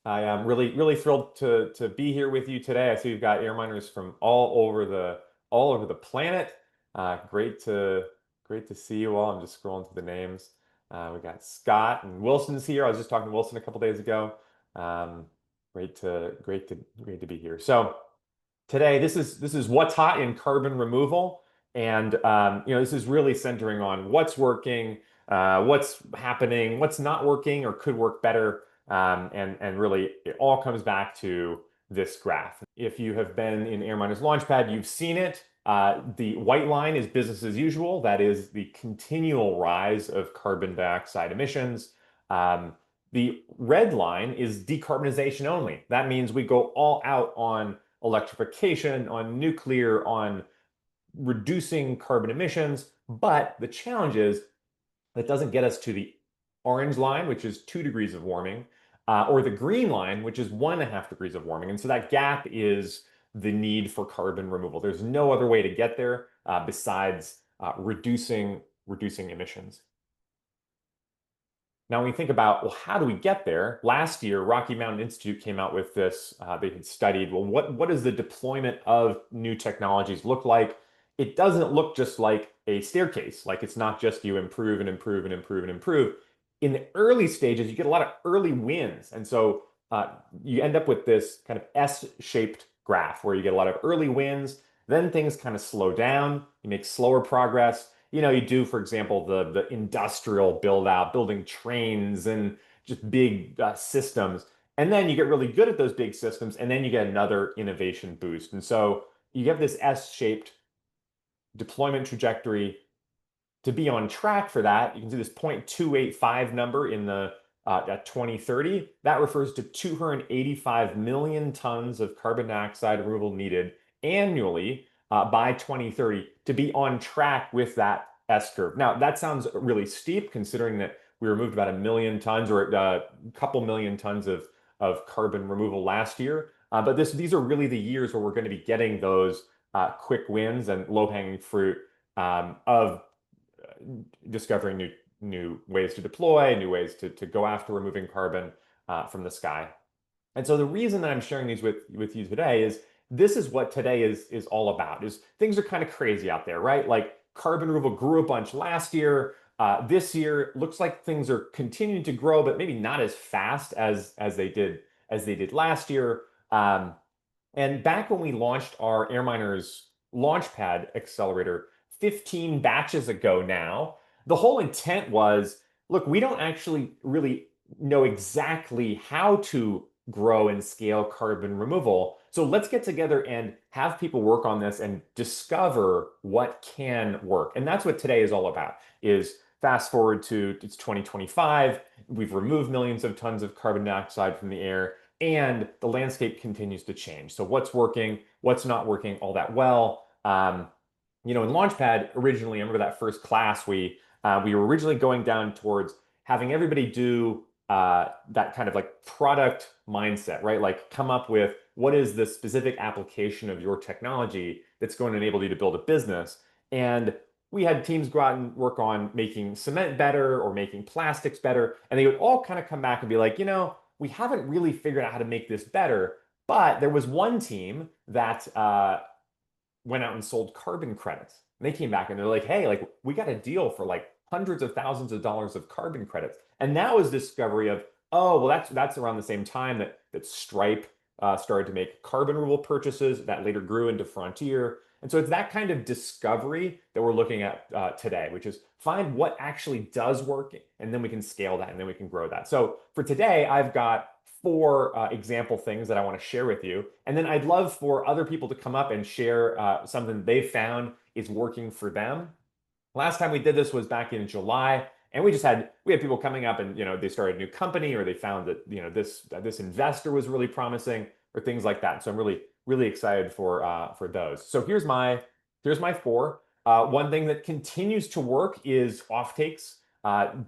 I am really thrilled to be here with you today. I see we've got air miners from all over the planet. Great to see you all. I'm just scrolling through the names. We got Scott and Wilson's here. I was just talking to Wilson a couple days ago. Um, great to be here. So today, this is what's hot in carbon removal, and this is really centering on what's working, what's happening, what's not working or could work better, and really it all comes back to this graph. If you have been in Airminer's Launchpad, you've seen it. The white line is business as usual. That is the continual rise of carbon dioxide emissions. The red line is decarbonization only. That means we go all out on electrification, on nuclear, on reducing carbon emissions. But the challenge is that doesn't get us to the orange line, which is 2 degrees of warming, or the green line, which is 1.5 degrees of warming. And so that gap is the need for carbon removal. There's no other way to get there besides reducing emissions. Now, when we think about, well, how do we get there? Last year, Rocky Mountain Institute came out with this. They had studied, well, what does the deployment of new technologies look like? It doesn't look just like a staircase. Like it's not just you improve and improve and improve and improve. In the early stages, you get a lot of early wins. And so you end up with this kind of S-shaped graph where you get a lot of early wins, then things kind of slow down, you make slower progress. You do, for example, the industrial build out, building trains and just big systems. And then you get really good at those big systems, and then you get another innovation boost. And so you have this S-shaped deployment trajectory. To be on track for that, you can see this 0.285 number in the at 2030. That refers to 285 million tons of carbon dioxide removal needed annually by 2030 to be on track with that S curve. Now, that sounds really steep considering that we removed about 1 million tons or a couple million tons of carbon removal last year. But these are really the years where we're going to be getting those quick wins and low-hanging fruit of discovering new ways to deploy, new ways to go after removing carbon from the sky. And so the reason that I'm sharing these with you today is this is what today is all about. Is things are kind of crazy out there, right? Like carbon removal grew a bunch last year. This year looks like things are continuing to grow, but maybe not as fast as they did last year. And back when we launched our Airminers Launchpad accelerator 15 batches ago now, the whole intent was, look, we don't actually really know exactly how to grow and scale carbon removal. So let's get together and have people work on this and discover what can work. And that's what today is all about, is fast forward to it's 2025. We've removed millions of tons of carbon dioxide from the air, and the landscape continues to change. So what's working, what's not working all that well. In Launchpad originally, I remember that first class we were originally going down towards having everybody do that kind of like product mindset, right? Like come up with what is the specific application of your technology that's going to enable you to build a business. And we had teams go out and work on making cement better or making plastics better. And they would all kind of come back and be like, we haven't really figured out how to make this better. But there was one team that went out and sold carbon credits. And they came back and they're like, hey, like we got a deal for like hundreds of thousands of dollars of carbon credits. And that was discovery of, oh, well, that's around the same time that Stripe started to make carbon removal purchases that later grew into Frontier. And so it's that kind of discovery that we're looking at today, which is find what actually does work, and then we can scale that, and then we can grow that. So for today, I've got 4 example things that I want to share with you. And then I'd love for other people to come up and share something they found is working for them. Last time we did this was back in July, and we had people coming up and they started a new company, or they found that this investor was really promising, or things like that. So I'm really excited for those. So here's my 4. One thing that continues to work is offtakes.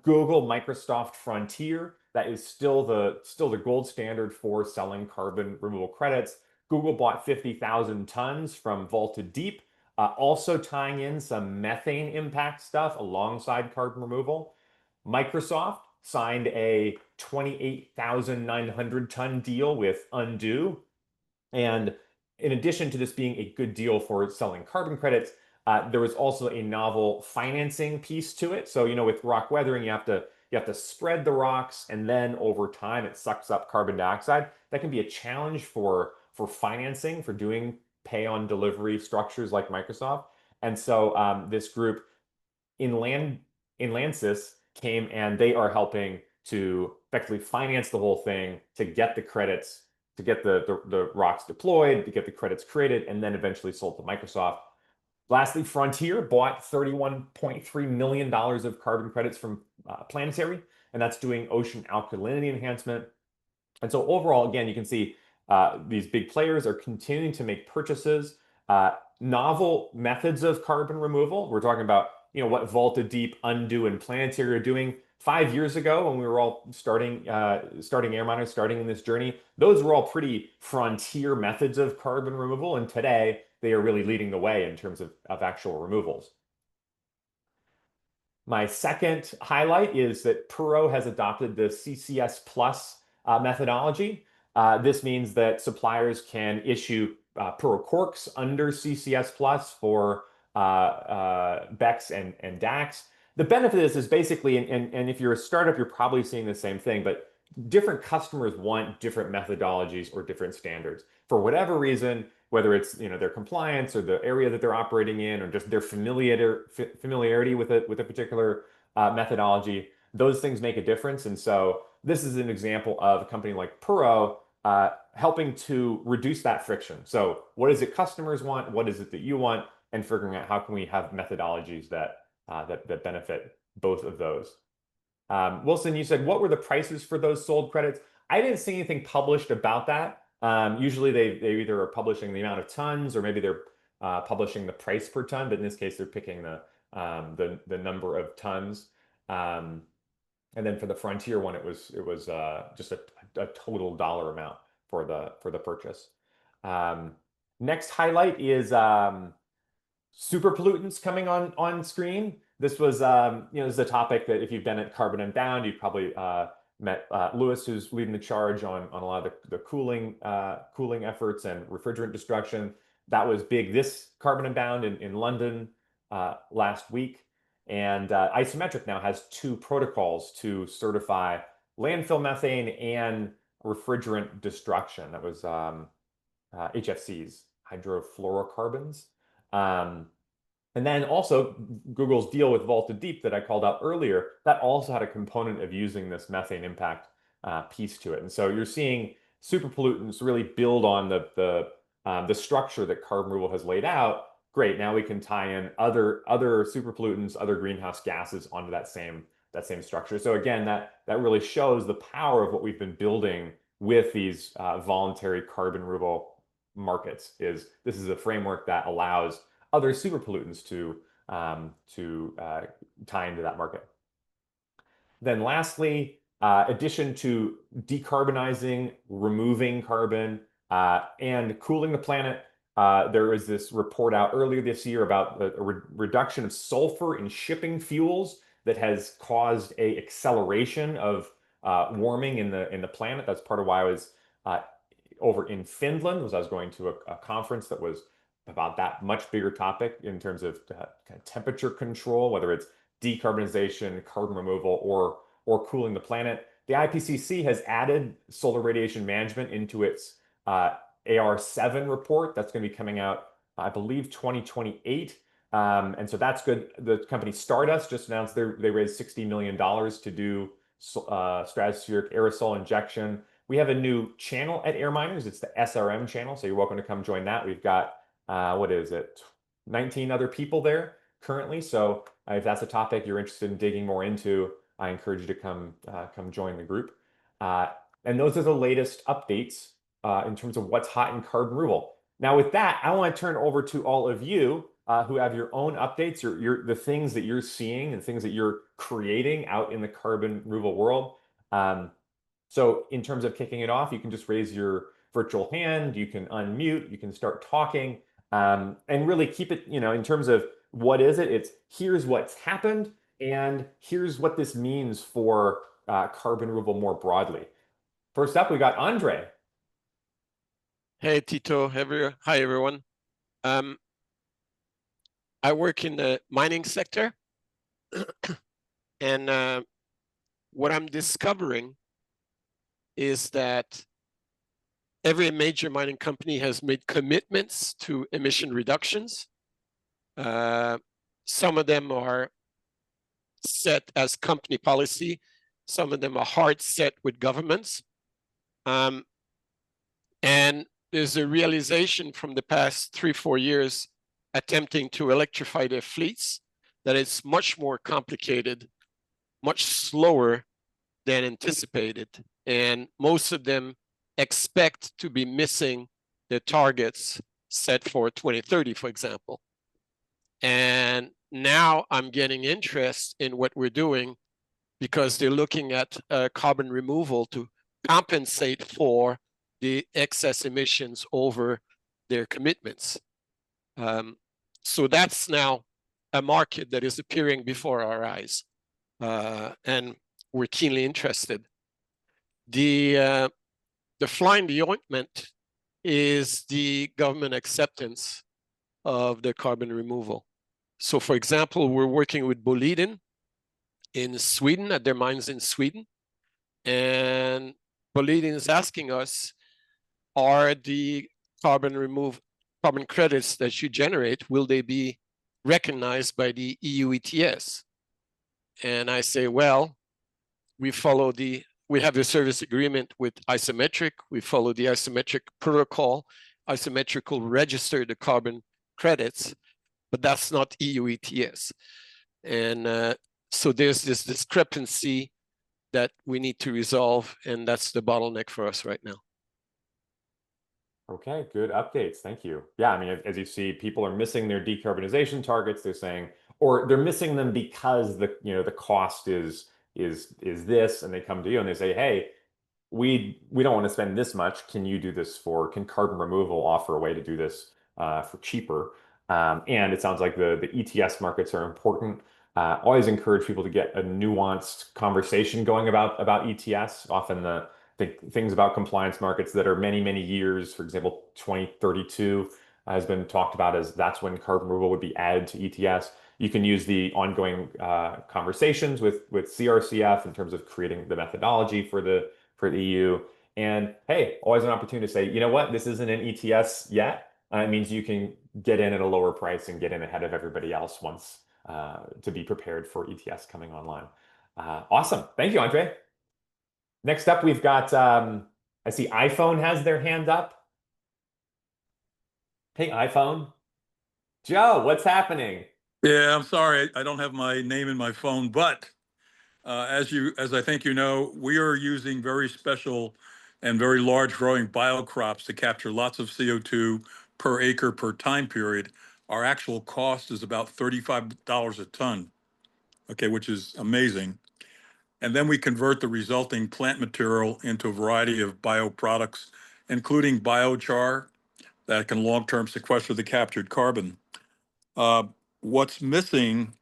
Google, Microsoft, Frontier. That is still the gold standard for selling carbon removal credits. Google bought 50,000 tons from Volta Deep, also tying in some methane impact stuff alongside carbon removal. Microsoft signed a 28,900 ton deal with Undo. And in addition to this being a good deal for selling carbon credits, there was also a novel financing piece to it. So, with rock weathering, you have to spread the rocks, and then over time it sucks up carbon dioxide. That can be a challenge for financing, for doing pay on delivery structures like Microsoft. And so this group in Landsys came, and they are helping to effectively finance the whole thing to get the credits, to get the rocks deployed, to get the credits created, and then eventually sold to Microsoft. Lastly, Frontier bought $31.3 million of carbon credits from Planetary, and that's doing ocean alkalinity enhancement. And so overall, again, you can see these big players are continuing to make purchases, novel methods of carbon removal. We're talking about what Volta Deep, Undo, and Planetary are doing. 5 years ago, when we were all starting Airminers, starting in this journey, those were all pretty frontier methods of carbon removal, and today they are really leading the way in terms of actual removals. My second highlight is that Puro has adopted the CCS Plus methodology. This means that suppliers can issue Puro corks under CCS Plus for BECCS and DACCS. The benefit of this is basically, and if you're a startup, you're probably seeing the same thing, but different customers want different methodologies or different standards. For whatever reason, whether it's their compliance or the area that they're operating in, or just their familiarity with a particular methodology, those things make a difference. And so this is an example of a company like Puro helping to reduce that friction. So what is it customers want? What is it that you want? And figuring out how can we have methodologies that benefit both of those. Wilson, you said, what were the prices for those sold credits? I didn't see anything published about that. Usually they either are publishing the amount of tons, or maybe they're publishing the price per ton, but in this case they're picking the number of tons. And then for the Frontier one, it was just a total dollar amount for the purchase. Next highlight is super pollutants coming on screen. This was this is a topic that if you've been at Carbon Unbound, you've probably met Lewis, who's leading the charge on a lot of the cooling efforts and refrigerant destruction. That was big this Carbon Unbound in London last week. And Isometric now has 2 protocols to certify landfill methane and refrigerant destruction. That was HFCs, hydrofluorocarbons. And then also Google's deal with Volta Deep that I called out earlier, that also had a component of using this methane impact piece to it. And so you're seeing super pollutants really build on the structure that carbon removal has laid out. Great, now we can tie in other super pollutants, other greenhouse gases onto that same structure. So again, that really shows the power of what we've been building with these voluntary carbon removal markets. This is a framework that allows other super pollutants to tie into that market. Then lastly, addition to decarbonizing, removing carbon, and cooling the planet, there was this report out earlier this year about a reduction of sulfur in shipping fuels that has caused a acceleration of warming in the planet. That's part of why I was over in Finland, was I was going to a conference that was about that much bigger topic in terms of kind of temperature control, whether it's decarbonization, carbon removal, or cooling the planet. The IPCC has added solar radiation management into its AR7 report. That's going to be coming out, I believe, 2028. And so that's good. The company Stardust just announced they raised $60 million to do stratospheric aerosol injection. We have a new channel at Airminers. It's the SRM channel, so you're welcome to come join that. We've got what is it, 19 other people there currently. So if that's a topic you're interested in digging more into, I encourage you to come join the group. And those are the latest updates in terms of what's hot in carbon removal. Now with that, I want to turn over to all of you who have your own updates, the things that you're seeing and things that you're creating out in the carbon removal world. So in terms of kicking it off, you can just raise your virtual hand, you can unmute, you can start talking. And really keep it, in terms of what is it, it's here's what's happened and here's what this means for carbon removal more broadly. First up, we got Andre. Hey Tito, hi everyone. Um, I work in the mining sector, and what I'm discovering is that every major mining company has made commitments to emission reductions. Some of them are set as company policy, some of them are hard set with governments. Um, and there's a realization from the past 3-4 years attempting to electrify their fleets that it's much more complicated, much slower than anticipated. And most of them expect to be missing the targets set for 2030, for example. And now I'm getting interest in what we're doing because they're looking at carbon removal to compensate for the excess emissions over their commitments. So that's now a market that is appearing before our eyes, and we're keenly interested. The fly in the ointment is the government acceptance of the carbon removal. So, for example, we're working with Boliden in Sweden, at their mines in Sweden, and Boliden is asking us, are the carbon credits that you generate, will they be recognized by the EU ETS? And I say, well, we have a service agreement with Isometric. We follow the Isometric protocol. Isometric will register the carbon credits, but that's not EU ETS. And so there's this discrepancy that we need to resolve, and that's the bottleneck for us right now. Okay, good updates. Thank you. Yeah, I mean, as you see, people are missing their decarbonization targets. They're saying, or they're missing them because the cost is this, and they come to you and they say, hey, we don't want to spend this much. Can you do this can carbon removal offer a way to do this for cheaper? And it sounds like the ETS markets are important. Always encourage people to get a nuanced conversation going about ETS. Often things about compliance markets that are many, many years, for example, 2032 has been talked about as that's when carbon removal would be added to ETS. You can use the ongoing conversations with CRCF in terms of creating the methodology for the EU. And hey, always an opportunity to say, you know what, this isn't an ETS yet. It means you can get in at a lower price and get in ahead of everybody else once to be prepared for ETS coming online. Awesome. Thank you, Andre. Next up, we've got, I see iPhone has their hand up. Hey, iPhone. Joe, what's happening? Yeah, I'm sorry, I don't have my name in my phone, but as I think you know, we are using very special and very large growing biocrops to capture lots of CO2 per acre per time period. Our actual cost is about $35 a ton, okay, which is amazing. And then we convert the resulting plant material into a variety of bioproducts, including biochar that can long-term sequester the captured carbon. Uh, what's missing,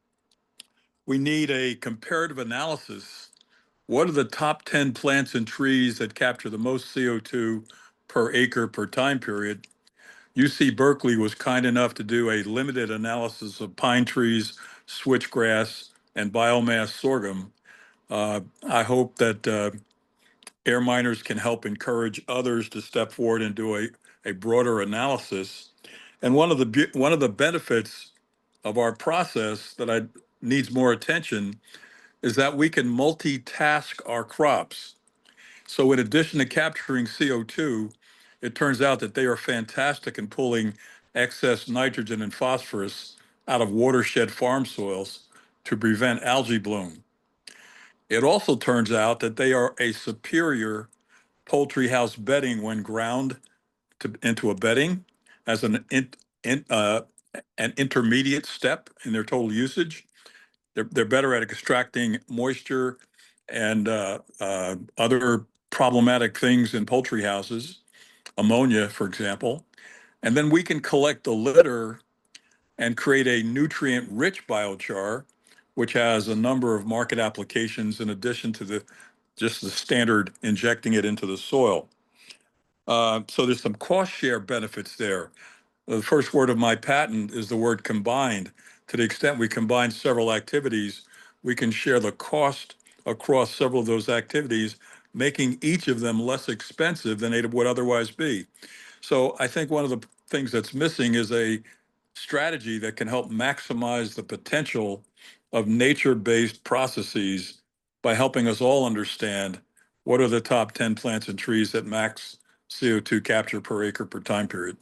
we need a comparative analysis. What are the top 10 plants and trees that capture the most CO2 per acre per time period? UC Berkeley was kind enough to do a limited analysis of pine trees, switchgrass, and biomass sorghum. I hope that air miners can help encourage others to step forward and do a broader analysis. And one of the benefits of our process that needs more attention is that we can multitask our crops. So in addition to capturing CO2, it turns out that they are fantastic in pulling excess nitrogen and phosphorus out of watershed farm soils to prevent algae bloom. It also turns out that they are a superior poultry house bedding when ground into a bedding as an intermediate step in their total usage. They're better at extracting moisture and other problematic things in poultry houses, ammonia, for example. And then we can collect the litter and create a nutrient-rich biochar, which has a number of market applications in addition to the just the standard injecting it into the soil. So there's some cost share benefits there. The first word of my patent is the word combined. To the extent we combine several activities, we can share the cost across several of those activities, making each of them less expensive than it would otherwise be. So I think one of the things that's missing is a strategy that can help maximize the potential of nature-based processes by helping us all understand what are the top 10 plants and trees that max CO2 capture per acre per time period.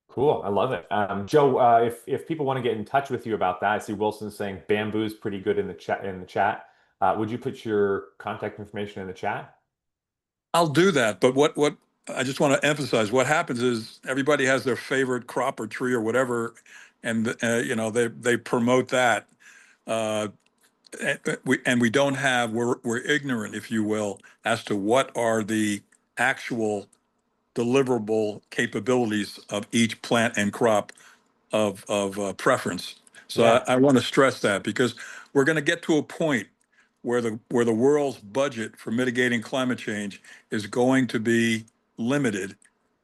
Cool. I love it. Joe, if people want to get in touch with you about that, I see Wilson saying bamboo's pretty good in the chat. Would you put your contact information in the chat? I'll do that, but what I just want to emphasize, what happens is everybody has their favorite crop or tree or whatever, and they promote that. We don't have, we're ignorant, if you will, as to what are the actual deliverable capabilities of each plant and crop of preference. So Yeah. I want to stress that, because we're going to get to a point where the world's budget for mitigating climate change is going to be limited,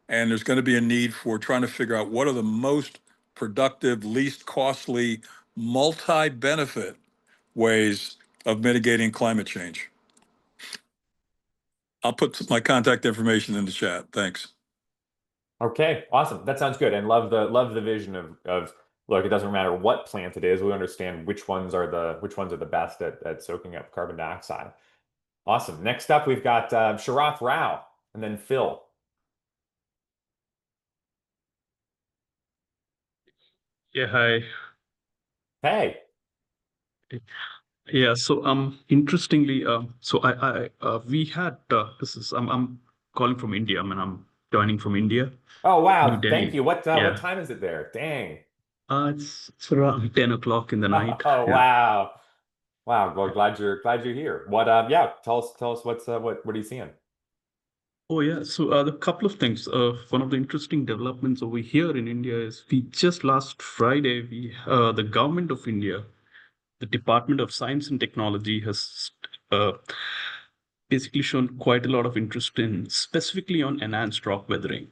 and there's going to be a need for trying to figure out what are the most productive, least costly, multi-benefit ways of mitigating climate change. I'll put my contact information in the chat. Thanks. Okay, awesome. That sounds good. And love the vision of look, it doesn't matter what plant it is, we understand which ones are the best at soaking up carbon dioxide. Awesome. Next up, we've got Sharath Rao and then Phil. Yeah, hi. Hey. Yeah, so interestingly, so I we had this is I'm calling from India. I mean, I'm joining from India, Oh New wow, thank Delhi. you. What Yeah, time is it there? Dang. it's around 10 o'clock in the night. Oh Yeah. wow. Wow. Well, glad you're here. What yeah, tell us what are you seeing? Oh yeah, so the couple of things. One of the interesting developments over here in India is we just last Friday, the government of India, the Department of Science and Technology has uh, basically shown quite a lot of interest in specifically on enhanced rock weathering.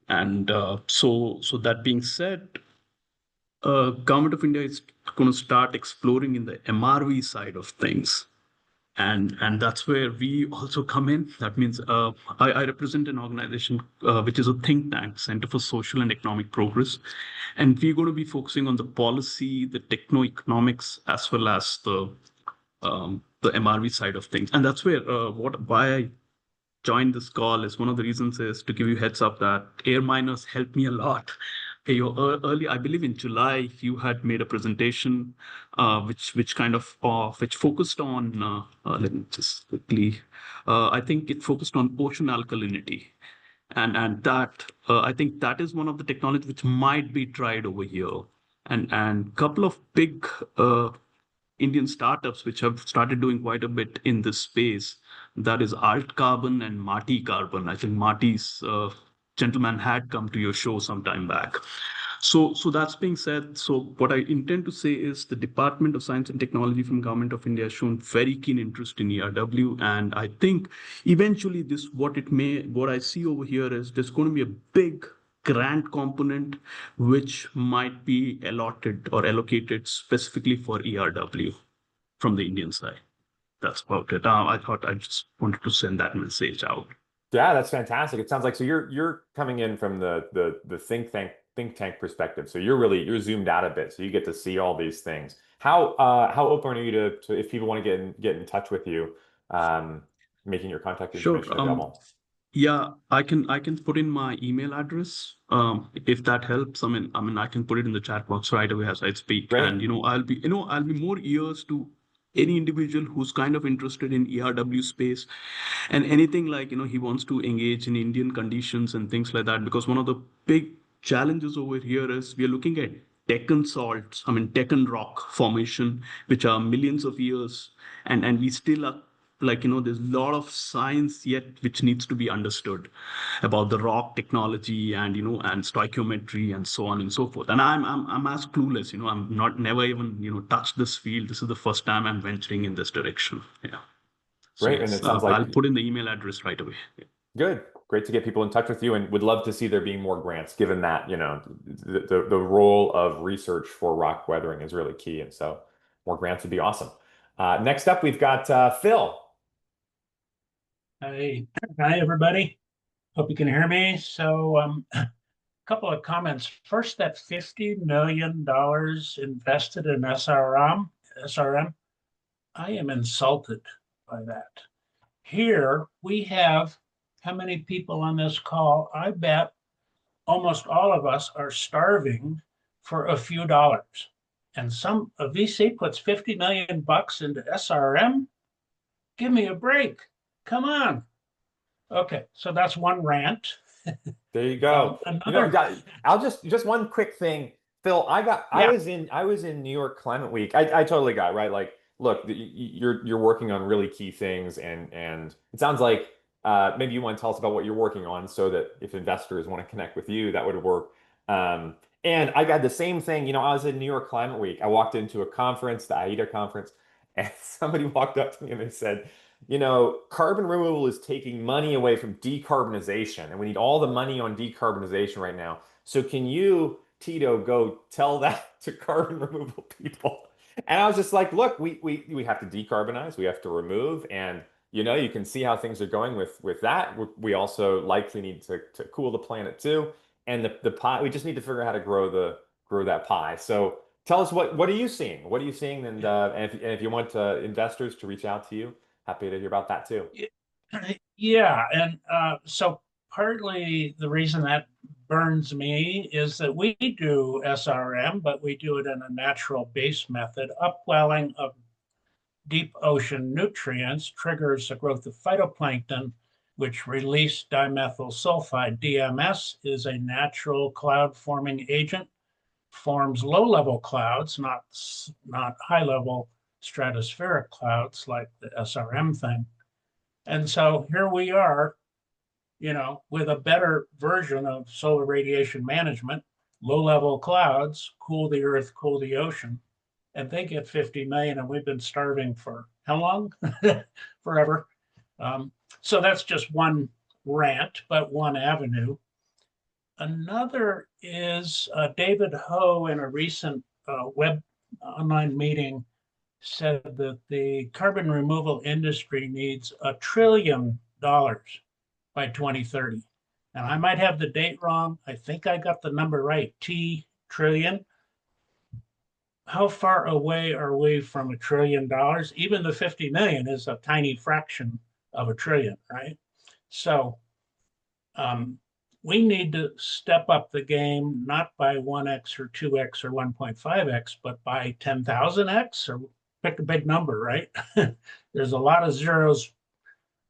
And so that being said, government of India is going to start exploring in the MRV side of things. And that's where we also come in. That means I represent an organization which is a think tank, Center for Social and Economic Progress. And we're going to be focusing on the policy, the techno-economics, as well as the MRV side of things. And that's where why I joined this call is one of the reasons is to give you heads up that air miners helped me a lot. Okay, early, I believe in July, you had made a presentation which kind of which focused on let me just quickly I think it focused on ocean alkalinity, and that I think that is one of the technologies which might be tried over here, and couple of big Indian startups which have started doing quite a bit in this space. That is Alt Carbon and Marty Carbon. I think Marty's gentleman had come to your show some time back. So that's being said. So what I intend to say is the Department of Science and Technology from Government of India has shown very keen interest in ERW, and I think eventually what I see over here is there's going to be a big grant component which might be allotted or allocated specifically for ERW from the Indian side. That's about it. I thought I just wanted to send that message out. Yeah, that's fantastic. It sounds like so you're coming in from the think tank perspective. So you're zoomed out a bit, so you get to see all these things. How open are you to if people want to get in touch with you, making your contact Sure. information available? Yeah, I can put in my email address if that helps. I mean I can put it in the chat box right away as I speak. Great. And I'll be more ears to any individual who's kind of interested in ERW space and anything like he wants to engage in Indian conditions and things like that. Because one of the big challenges over here is we are looking at Deccan salts, I mean Deccan rock formation, which are millions of years, and we still are like, there's a lot of science yet which needs to be understood about the rock technology and, and stoichiometry and so on and so forth. And I'm as clueless, I'm not never even, touched this field. This is the first time I'm venturing in this direction. Yeah. So Great. And yes, it sounds like I'll put in the email address right away. Yeah. good. Great to get people in touch with you, and would love to see there being more grants, given that, the role of research for rock weathering is really key. And so more grants would be awesome. Next up, we've got Phil. Hi, everybody. Hope you can hear me. So, a couple of comments. First, that $50 million invested in SRM, I am insulted by that. Here we have how many people on this call? I bet almost all of us are starving for a few dollars. And a VC puts 50 million bucks into SRM. Give me a break. Come on. Okay, so that's one rant. There you go. I'll just one quick thing, Phil. I was in New York Climate Week. I totally got it, right. Like, look, you're working on really key things, and it sounds like maybe you want to tell us about what you're working on, so that if investors want to connect with you, that would work. And I got the same thing. I was in New York Climate Week. I walked into a conference, the AIDA conference, and somebody walked up to me and they said, carbon removal is taking money away from decarbonization, and we need all the money on decarbonization right now. So can you, Tito, go tell that to carbon removal people? And I was just like, look, we have to decarbonize, we have to remove, and you can see how things are going with that. We also likely need to cool the planet too, and the pie. We just need to figure out how to grow that pie. So tell us what are you seeing? What are you seeing? And if you want investors to reach out to you, happy to hear about that too. Yeah, and so partly the reason that burns me is that we do SRM, but we do it in a natural base method. Upwelling of deep ocean nutrients triggers the growth of phytoplankton, which release dimethyl sulfide. DMS is a natural cloud forming agent, forms low-level clouds, not high-level stratospheric clouds like the SRM thing. And so here we are, with a better version of solar radiation management, low-level clouds, cool the earth, cool the ocean, and they get 50 million, and we've been starving for how long? Forever. So that's just one rant, but one avenue. Another is David Ho in a recent web online meeting said that the carbon removal industry needs $1 trillion by 2030. And I might have the date wrong. I think I got the number right, T trillion. How far away are we from $1 trillion? Even the 50 million is a tiny fraction of $1 trillion, right? So we need to step up the game, not by 1x or 2x or 1.5x, but by 10,000x, or pick a big number, right? There's a lot of zeros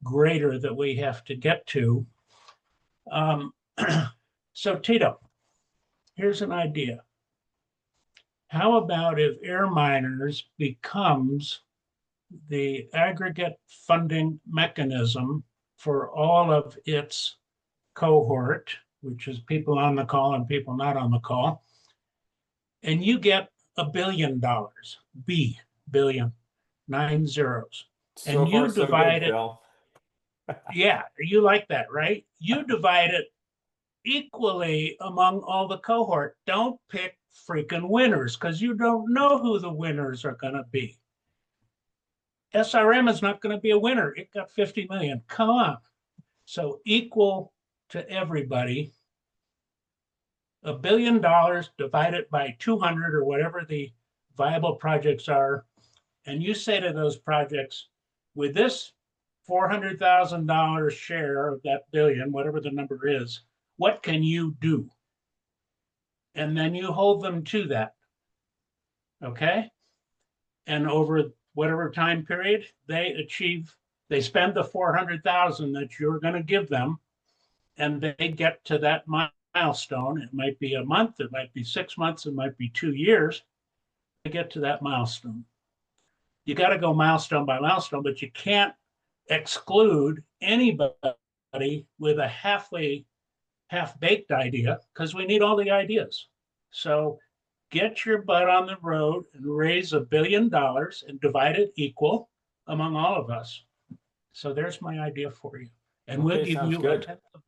greater that we have to get to. So Tito, here's an idea. How about if Air Miners becomes the aggregate funding mechanism for all of its cohort, which is people on the call and people not on the call, and you get $1 billion, billion, 9 zeros. So and you so divide good, it. Phil. Yeah, you like that, right? You divide it equally among all the cohort. Don't pick freaking winners, because you don't know who the winners are going to be. SRM is not going to be a winner. It got 50 million. Come on. So equal to everybody. $1 billion divided by 200 or whatever the viable projects are. And you say to those projects, with this $400,000 share of that billion, whatever the number is, what can you do? And then you hold them to that. Okay? And over whatever time period they spend the 400,000 that you're going to give them, and they get to that milestone. It might be a month, it might be 6 months, it might be 2 years to get to that milestone. You got to go milestone by milestone, but you can't exclude anybody with a half-baked idea, because we need all the ideas. So get your butt on the road and raise $1 billion and divide it equal among all of us. So there's my idea for you. And we'll Okay, give sounds you a good. 10th of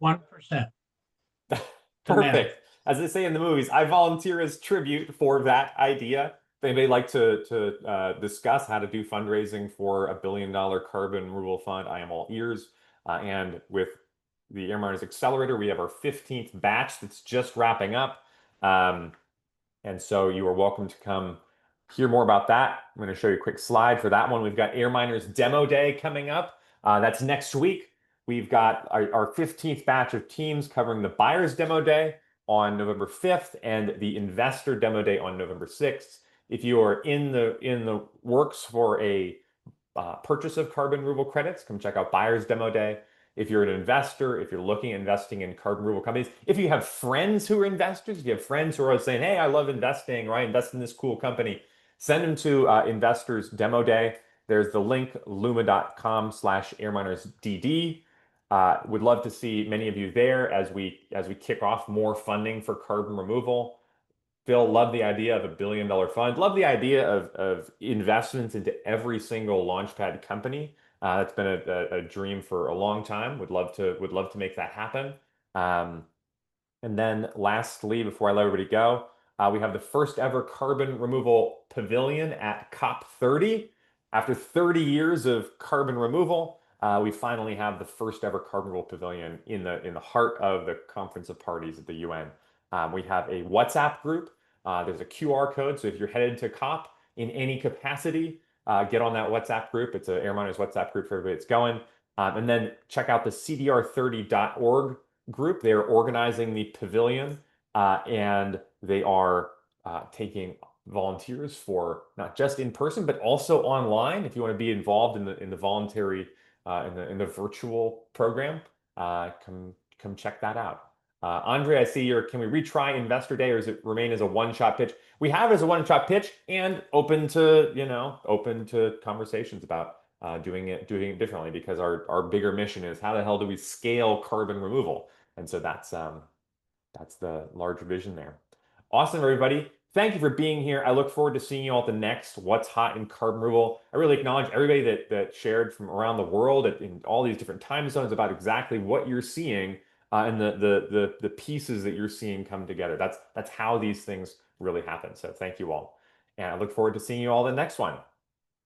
1%. Perfect. As they say in the movies, I volunteer as tribute for that idea. If anybody like to discuss how to do fundraising for $1 billion carbon removal fund, I am all ears. And with the Air Miners Accelerator, we have our 15th batch that's just wrapping up. And so you are welcome to come hear more about that. I'm going to show you a quick slide for that one. We've got Air Miners Demo Day coming up. That's next week. We've got our 15th batch of teams covering the Buyers Demo Day on November 5th and the Investor Demo Day on November 6th. If you are in the works for a purchase of carbon removal credits, come check out Buyers Demo Day. If you're an investor, if you're looking at investing in carbon removal companies, if you have friends who are investors, if you have friends who are saying, hey, I love investing, or I invest in this cool company, send them to Investors Demo Day. There's the link, luma.com/airminersdd. Would love to see many of you there as we kick off more funding for carbon removal. Phil, love the idea of $1 billion fund. Love the idea of investments into every single Launchpad company. That's been a dream for a long time. Would love to make that happen. And then lastly, before I let everybody go, we have the first ever carbon removal pavilion at COP30. After 30 years of carbon removal, we finally have the first ever carbon removal pavilion in the heart of the Conference of Parties at the UN. We have a WhatsApp group. There's a QR code, so if you're headed to COP in any capacity, get on that WhatsApp group. It's an Air Miners WhatsApp group for everybody that's going. And then check out the CDR30.org group. They are organizing the pavilion, and they are taking volunteers for not just in person, but also online. If you want to be involved in the voluntary in the virtual program, come check that out. Andre, I see your, can we retry Investor Day, or does it remain as a one-shot pitch? We have it as a one-shot pitch and open to conversations about doing it differently, because our bigger mission is how the hell do we scale carbon removal? And so that's the larger vision there. Awesome, everybody. Thank you for being here. I look forward to seeing you all at the next What's Hot in Carbon Removal. I really acknowledge everybody that shared from around the world in all these different time zones about exactly what you're seeing and the pieces that you're seeing come together. That's how these things really happen. So thank you all. And I look forward to seeing you all in the next one.